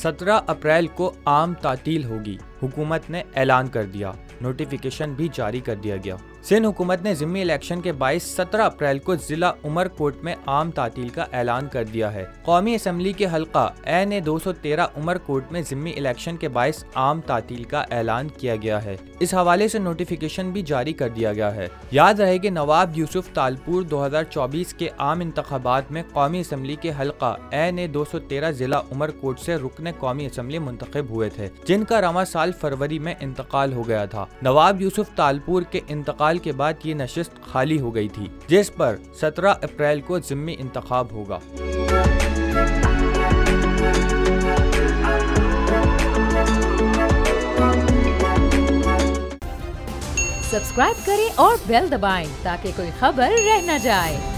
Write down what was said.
17 अप्रैल को आम तातील होगी, हुकूमत ने ऐलान कर दिया। नोटिफिकेशन भी जारी कर दिया गया। सिंध हुकूमत ने ज़िम्मी इलेक्शन के 17 अप्रैल को जिला उमरकोट में आम तातील का ऐलान कर दिया है। कौमी असम्बली के हल्का एन 213 उमरकोट में ज़िम्मी इलेक्शन के 22 आम तातील का ऐलान किया गया है। इस हवाले से नोटिफिकेशन भी जारी कर दिया गया है। याद रहे कि नवाब यूसुफ तालपुर 2024 के आम इंतखाबात में कौमी असम्बली के हल्का एन 213 जिला उमरकोट से रुकने कौमी असम्बली मुंतखब हुए थे, जिनका रवां साल फरवरी में इंतकाल हो गया था। नवाब यूसुफ तालपुर के इंतकाल के बाद ये नशिस्त खाली हो गई थी, जिस पर 17 अप्रैल को ज़िम्मी इंतखाब होगा। सब्सक्राइब करें और बेल दबाएं ताकि कोई खबर रह न जाए।